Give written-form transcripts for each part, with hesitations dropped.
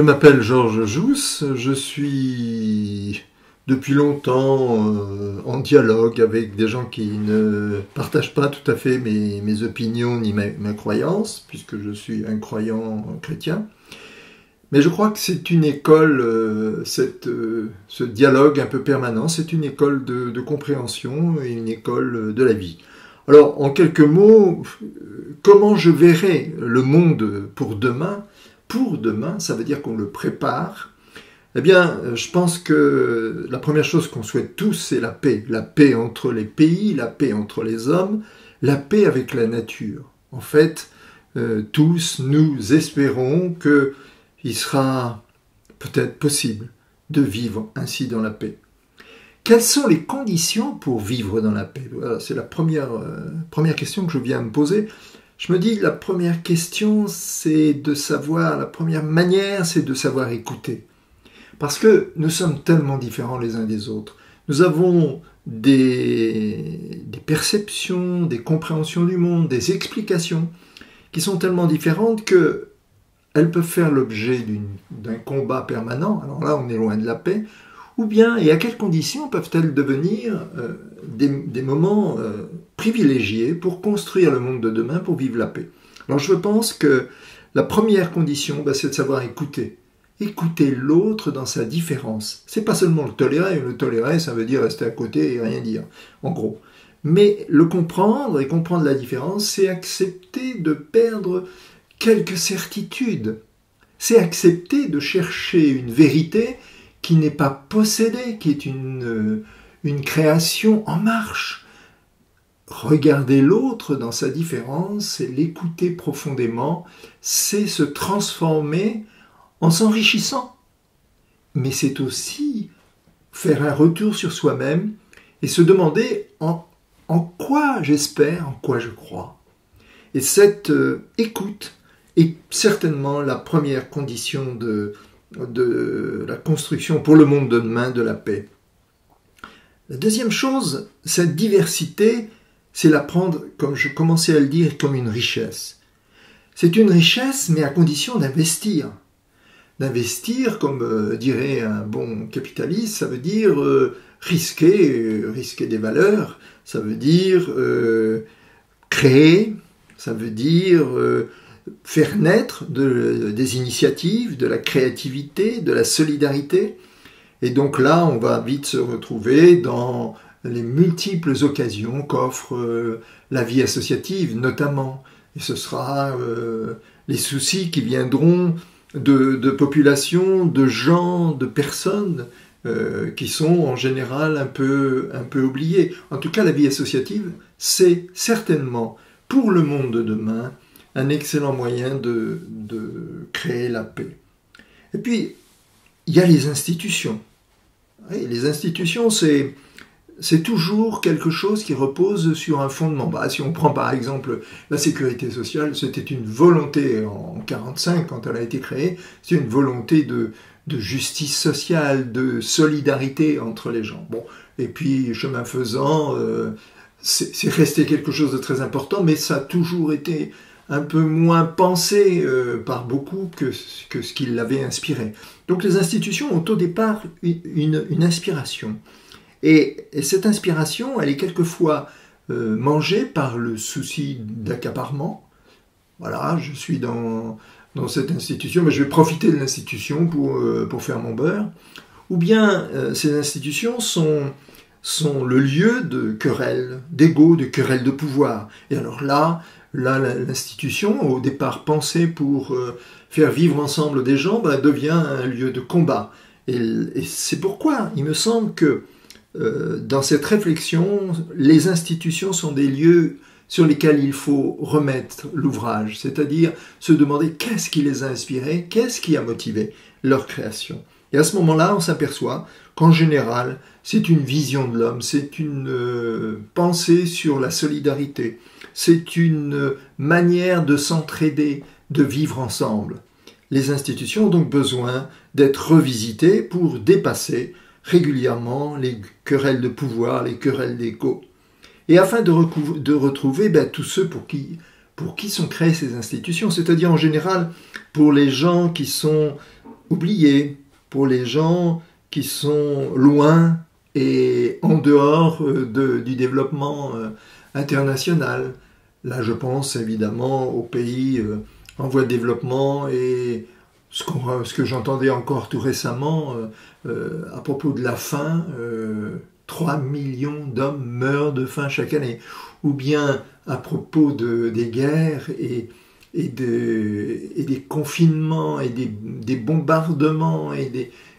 Je m'appelle Georges Jousse, je suis depuis longtemps en dialogue avec des gens qui ne partagent pas tout à fait mes opinions ni ma croyance, puisque je suis un croyant chrétien. Mais je crois que c'est une école, ce dialogue un peu permanent, c'est une école de compréhension et une école de la vie. Alors, en quelques mots, comment je verrai le monde pour demain? Pour demain, ça veut dire qu'on le prépare. Eh bien, je pense que la première chose qu'on souhaite tous, c'est la paix. La paix entre les pays, la paix entre les hommes, la paix avec la nature. En fait, tous nous espérons qu'il sera peut-être possible de vivre ainsi dans la paix. Quelles sont les conditions pour vivre dans la paix? Voilà, c'est la première question que je viens me poser. Je me dis, la première question, c'est de savoir, la première manière, c'est de savoir écouter. Parce que nous sommes tellement différents les uns des autres. Nous avons des perceptions, des compréhensions du monde, des explications qui sont tellement différentes qu'elles peuvent faire l'objet d'un combat permanent. Alors là, on est loin de la paix. Ou bien, et à quelles conditions peuvent-elles devenir des moments privilégiés pour construire le monde de demain, pour vivre la paix? Alors je pense que la première condition, c'est de savoir écouter. Écouter l'autre dans sa différence. C'est pas seulement le tolérer. Le tolérer, ça veut dire rester à côté et rien dire, en gros. Mais le comprendre et comprendre la différence, c'est accepter de perdre quelques certitudes. C'est accepter de chercher une vérité qui n'est pas possédée, qui est une création en marche. Regarder l'autre dans sa différence, c'est l'écouter profondément, c'est se transformer en s'enrichissant. Mais c'est aussi faire un retour sur soi-même et se demander en quoi j'espère, en quoi je crois. Et cette écoute est certainement la première condition de la construction pour le monde de demain de la paix. La deuxième chose, cette diversité, c'est la prendre, comme je commençais à le dire, comme une richesse. C'est une richesse, mais à condition d'investir. D'investir, comme dirait un bon capitaliste, ça veut dire risquer des valeurs, ça veut dire créer, ça veut dire faire naître des initiatives, de la créativité, de la solidarité. Et donc là, on va vite se retrouver dans les multiples occasions qu'offre la vie associative, notamment. Et ce sera les soucis qui viendront de populations, de gens, de personnes qui sont en général un peu oubliées. En tout cas, la vie associative, c'est certainement, pour le monde de demain, un excellent moyen de créer la paix. Et puis, il y a les institutions. Oui, les institutions, c'est toujours quelque chose qui repose sur un fondement. Si on prend par exemple la sécurité sociale, c'était une volonté en 1945, quand elle a été créée, c'était une volonté de justice sociale, de solidarité entre les gens. Bon, et puis, chemin faisant, c'est resté quelque chose de très important, mais ça a toujours été un peu moins pensé par beaucoup que ce qui l'avait inspiré. Donc les institutions ont au départ une inspiration. Et cette inspiration, elle est quelquefois mangée par le souci d'accaparement. Voilà, je suis dans cette institution, mais je vais profiter de l'institution pour faire mon beurre. Ou bien ces institutions sont le lieu de querelles, d'ego, de querelles de pouvoir. Et alors là, l'institution, au départ pensée pour faire vivre ensemble des gens, devient un lieu de combat. Et c'est pourquoi il me semble que dans cette réflexion, les institutions sont des lieux sur lesquels il faut remettre l'ouvrage, c'est-à-dire se demander qu'est-ce qui les a inspirés, qu'est-ce qui a motivé leur création. Et à ce moment-là, on s'aperçoit qu'en général, c'est une vision de l'homme, c'est une pensée sur la solidarité, c'est une manière de s'entraider, de vivre ensemble. Les institutions ont donc besoin d'être revisitées pour dépasser régulièrement les querelles de pouvoir, les querelles d'ego. Et afin de retrouver tous ceux pour qui sont créées ces institutions, c'est-à-dire en général pour les gens qui sont oubliés, pour les gens qui sont loin et en dehors du développement international. Là, je pense évidemment aux pays en voie de développement et ce que j'entendais encore tout récemment à propos de la faim, 3 millions d'hommes meurent de faim chaque année. Ou bien à propos des guerres et des confinements et des bombardements et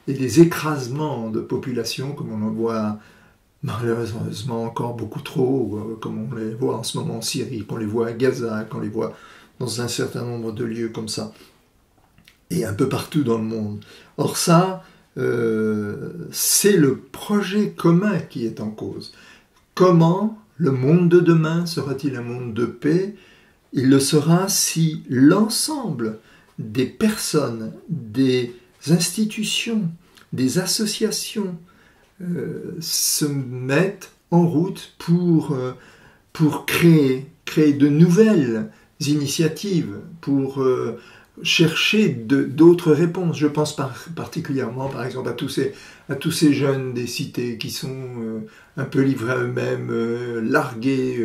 des écrasements de population, comme on en voit malheureusement encore beaucoup trop, comme on les voit en ce moment en Syrie, qu'on les voit à Gaza, qu'on les voit dans un certain nombre de lieux comme ça, et un peu partout dans le monde. Or ça, c'est le projet commun qui est en cause. Comment le monde de demain sera-t-il un monde de paix? Il le sera si l'ensemble des personnes, des institutions, des associations se mettent en route pour créer de nouvelles initiatives, pour chercher d'autres réponses. Je pense particulièrement, par exemple, à tous ces jeunes des cités qui sont un peu livrés à eux-mêmes, largués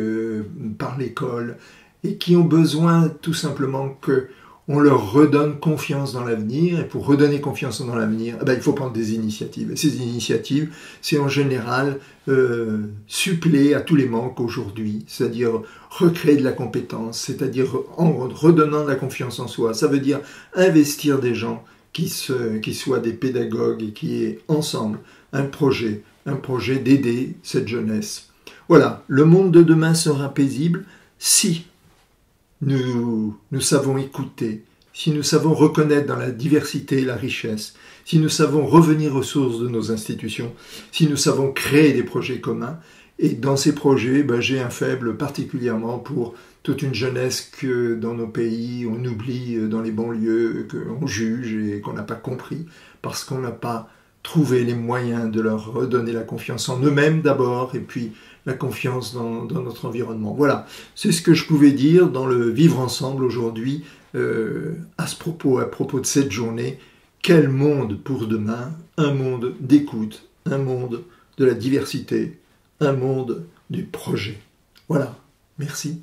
par l'école, et qui ont besoin tout simplement qu'on leur redonne confiance dans l'avenir. Et pour redonner confiance dans l'avenir, il faut prendre des initiatives. Et ces initiatives, c'est en général suppléer à tous les manques aujourd'hui, c'est-à-dire recréer de la compétence, c'est-à-dire en redonnant de la confiance en soi. Ça veut dire investir des gens qui soient des pédagogues et qui aient ensemble un projet d'aider cette jeunesse. Voilà, le monde de demain sera paisible si nous savons écouter, si nous savons reconnaître dans la diversité la richesse, si nous savons revenir aux sources de nos institutions, si nous savons créer des projets communs. Et dans ces projets, j'ai un faible particulièrement pour toute une jeunesse que dans nos pays on oublie dans les banlieues, qu'on juge et qu'on n'a pas compris, parce qu'on n'a pas trouvé les moyens de leur redonner la confiance en eux-mêmes d'abord, et puis la confiance dans notre environnement. Voilà, c'est ce que je pouvais dire dans le Vivre Ensemble aujourd'hui, à propos de cette journée. Quel monde pour demain? Un monde d'écoute, un monde de la diversité, un monde du projet. Voilà, merci.